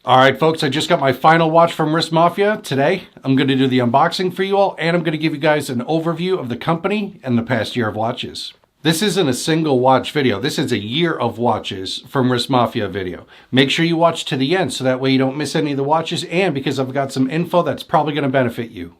All right, folks, I just got my final watch from Wrist Mafia. Today, I'm going to do the unboxing for you all, and I'm going to give you guys an overview of the company and the past year of watches. This isn't a single watch video. This is a year of watches from Wrist Mafia video. Make sure you watch to the end so that way you don't miss any of the watches, and because I've got some info that's probably going to benefit you.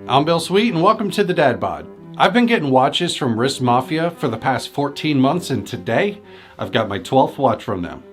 I'm Bill Sweet, and welcome to the DadBod. I've been getting watches from Wrist Mafia for the past 14 months, and today I've got my 12th watch from them.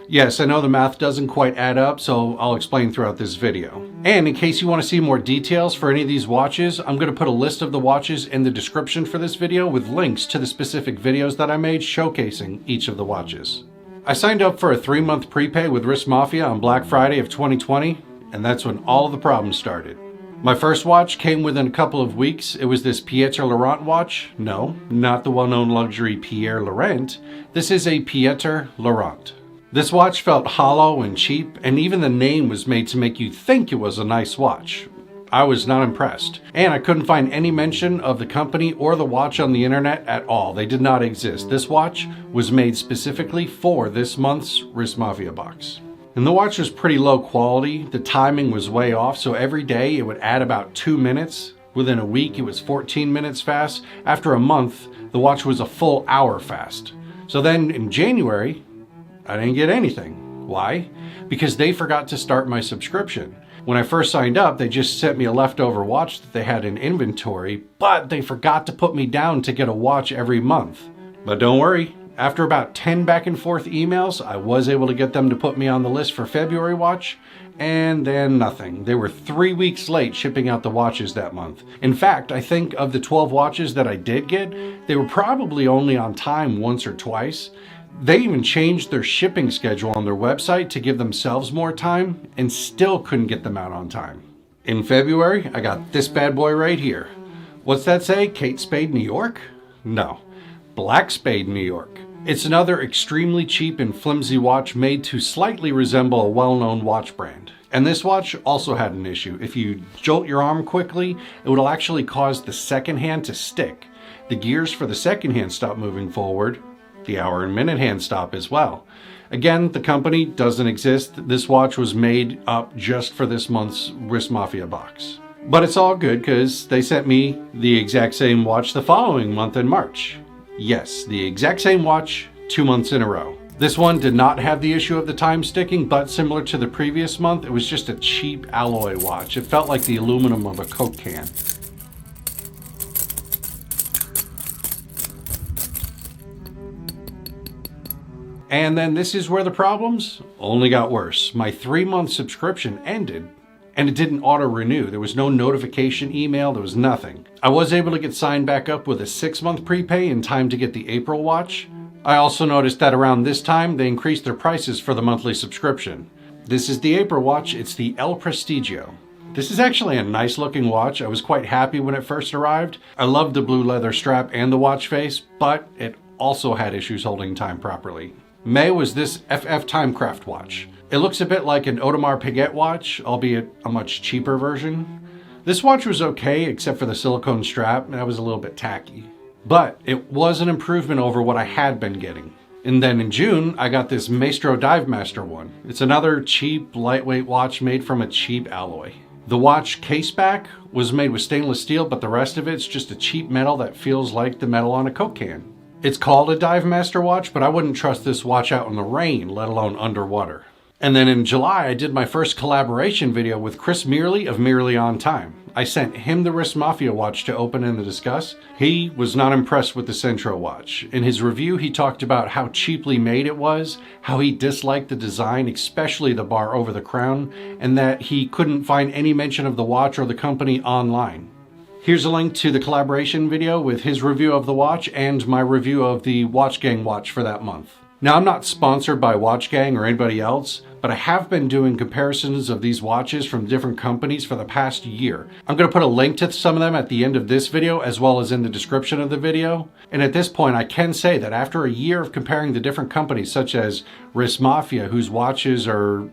Yes, I know the math doesn't quite add up, so I'll explain throughout this video. And in case you want to see more details for any of these watches, I'm going to put a list of the watches in the description for this video with links to the specific videos that I made showcasing each of the watches. I signed up for a 3-month prepay with Wrist Mafia on Black Friday of 2020, and that's when all of the problems started. My first watch came within a couple of weeks. It was this Pieter Laurent watch. No, not the well-known luxury Pierre Laurent. This is a Pieter Laurent. This watch felt hollow and cheap, and even the name was made to make you think it was a nice watch. I was not impressed, and I couldn't find any mention of the company or the watch on the internet at all. They did not exist. This watch was made specifically for this month's Wrist Mafia box. And the watch was pretty low quality. The timing was way off, so every day it would add about 2 minutes. Within a week, it was 14 minutes fast. After a month, the watch was a full hour fast. So then in January, I didn't get anything. Why? Because they forgot to start my subscription. When I first signed up, they just sent me a leftover watch that they had in inventory, but they forgot to put me down to get a watch every month. But don't worry. After about 10 back and forth emails, I was able to get them to put me on the list for February watch, and then nothing. They were 3 weeks late shipping out the watches that month. In fact, I think of the 12 watches that I did get, they were probably only on time once or twice. They even changed their shipping schedule on their website to give themselves more time, and still couldn't get them out on time. In February, I got this bad boy right here. What's that say? Kate Spade, New York? No. Black Spade, New York. It's another extremely cheap and flimsy watch made to slightly resemble a well-known watch brand. And this watch also had an issue. If you jolt your arm quickly, it will actually cause the second hand to stick. The gears for the second hand stop moving forward. The hour and minute hand stop as well. Again, the company doesn't exist. This watch was made up just for this month's Wrist Mafia box. But it's all good because they sent me the exact same watch the following month in March. Yes, the exact same watch, 2 months in a row. This one did not have the issue of the time sticking, but similar to the previous month, it was just a cheap alloy watch. It felt like the aluminum of a Coke can. And then this is where the problems only got worse. My 3-month subscription ended, and it didn't auto-renew. There was no notification email, there was nothing. I was able to get signed back up with a 6-month prepay in time to get the April watch. I also noticed that around this time, they increased their prices for the monthly subscription. This is the April watch, it's the El Prestigio. This is actually a nice looking watch. I was quite happy when it first arrived. I loved the blue leather strap and the watch face, but it also had issues holding time properly. May was this FF Timecraft watch. It looks a bit like an Audemars Piguet watch, albeit a much cheaper version. This watch was okay, except for the silicone strap, and that was a little bit tacky. But it was an improvement over what I had been getting. And then in June, I got this Maestro Dive Master one. It's another cheap, lightweight watch made from a cheap alloy. The watch case back was made with stainless steel, but the rest of it's just a cheap metal that feels like the metal on a Coke can. It's called a Dive Master watch, but I wouldn't trust this watch out in the rain, let alone underwater. And then in July, I did my first collaboration video with Chris Mearley of Mearley on Time. I sent him the Wrist Mafia watch to open and to discuss. He was not impressed with the Centro watch. In his review, he talked about how cheaply made it was, how he disliked the design, especially the bar over the crown, and that he couldn't find any mention of the watch or the company online. Here's a link to the collaboration video with his review of the watch and my review of the Watch Gang watch for that month. Now, I'm not sponsored by Watch Gang or anybody else, but I have been doing comparisons of these watches from different companies for the past year. I'm going to put a link to some of them at the end of this video as well as in the description of the video. And at this point, I can say that after a year of comparing the different companies such as Wrist Mafia, whose watches are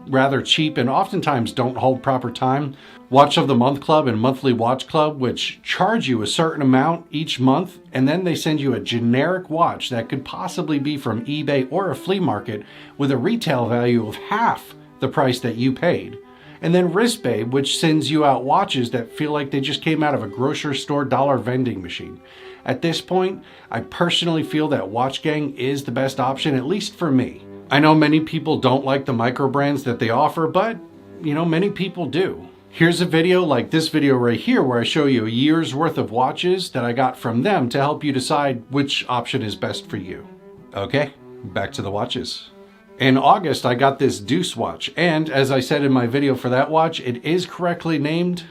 rather cheap and oftentimes don't hold proper time. Watch of the Month Club and Monthly Watch Club, which charge you a certain amount each month, and then they send you a generic watch that could possibly be from eBay or a flea market with a retail value of half the price that you paid. And then Wrist Babe, which sends you out watches that feel like they just came out of a grocery store dollar vending machine. At this point, I personally feel that Watch Gang is the best option, at least for me. I know many people don't like the micro brands that they offer, but many people do. Here's a video like this video right here where I show you a year's worth of watches that I got from them to help you decide which option is best for you. Okay, back to the watches. In August, I got this Deuce watch, and as I said in my video for that watch, it is correctly named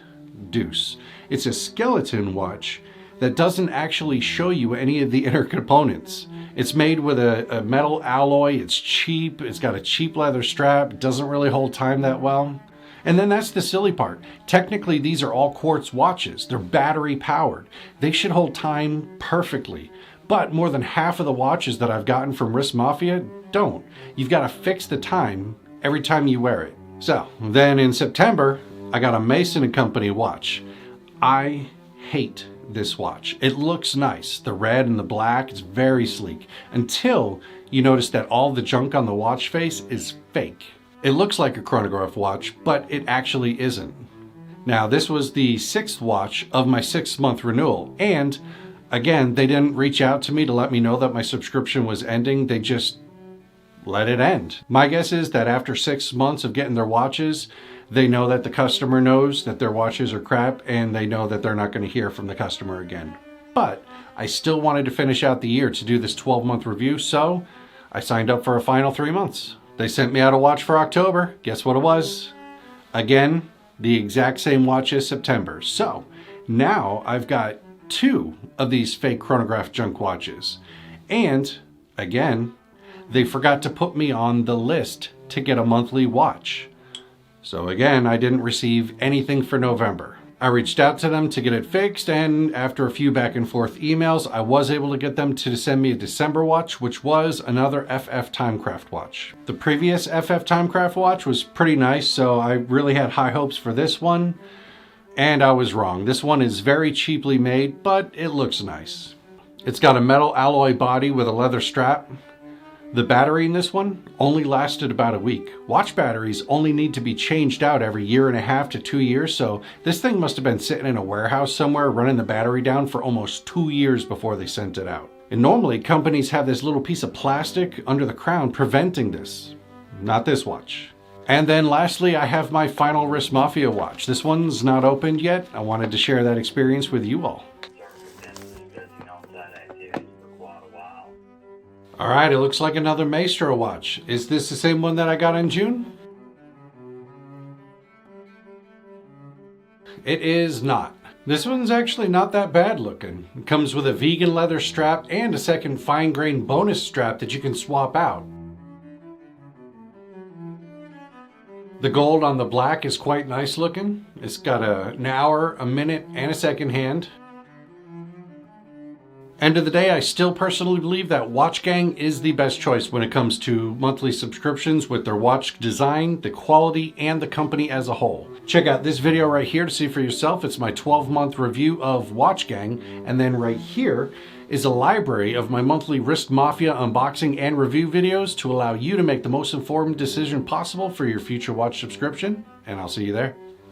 Deuce. It's a skeleton watch that doesn't actually show you any of the inner components. It's made with a metal alloy, it's cheap, it's got a cheap leather strap, it doesn't really hold time that well. And then that's the silly part. Technically, these are all quartz watches. They're battery powered. They should hold time perfectly. But more than half of the watches that I've gotten from Wrist Mafia don't. You've got to fix the time every time you wear it. So then in September, I got a Mason & Company watch. I hate this watch. It looks nice. The red and the black, it's very sleek. Until you notice that all the junk on the watch face is fake. It looks like a chronograph watch, but it actually isn't. Now, this was the 6th watch of my 6-month renewal, and again, they didn't reach out to me to let me know that my subscription was ending. They just let it end. My guess is that after 6 months of getting their watches, they know that the customer knows that their watches are crap, and they know that they're not going to hear from the customer again. But I still wanted to finish out the year to do this 12-month review, so I signed up for a final 3 months. They sent me out a watch for October. Guess what it was? Again, the exact same watch as September. So now I've got 2 of these fake chronograph junk watches. And again, they forgot to put me on the list to get a monthly watch. So again, I didn't receive anything for November. I reached out to them to get it fixed, and after a few back and forth emails, I was able to get them to send me a December watch, which was another FF Timecraft watch. The previous FF Timecraft watch was pretty nice, so I really had high hopes for this one, and I was wrong. This one is very cheaply made, but it looks nice. It's got a metal alloy body with a leather strap. The battery in this one only lasted about a week. Watch batteries only need to be changed out every 1.5 to 2 years, so this thing must have been sitting in a warehouse somewhere running the battery down for almost 2 years before they sent it out. And normally companies have this little piece of plastic under the crown preventing this. Not this watch. And then lastly, I have my final Wrist Mafia watch. This one's not opened yet. I wanted to share that experience with you all. All right, it looks like another Maestro watch. Is this the same one that I got in June? It is not. This one's actually not that bad looking. It comes with a vegan leather strap and a second fine grain bonus strap that you can swap out. The gold on the black is quite nice looking. It's got an hour, a minute, and a second hand. End of the day, I still personally believe that Watch Gang is the best choice when it comes to monthly subscriptions with their watch design, the quality, and the company as a whole. Check out this video right here to see for yourself. It's my 12-month review of Watch Gang, and then right here is a library of my monthly Wrist Mafia unboxing and review videos to allow you to make the most informed decision possible for your future watch subscription, and I'll see you there.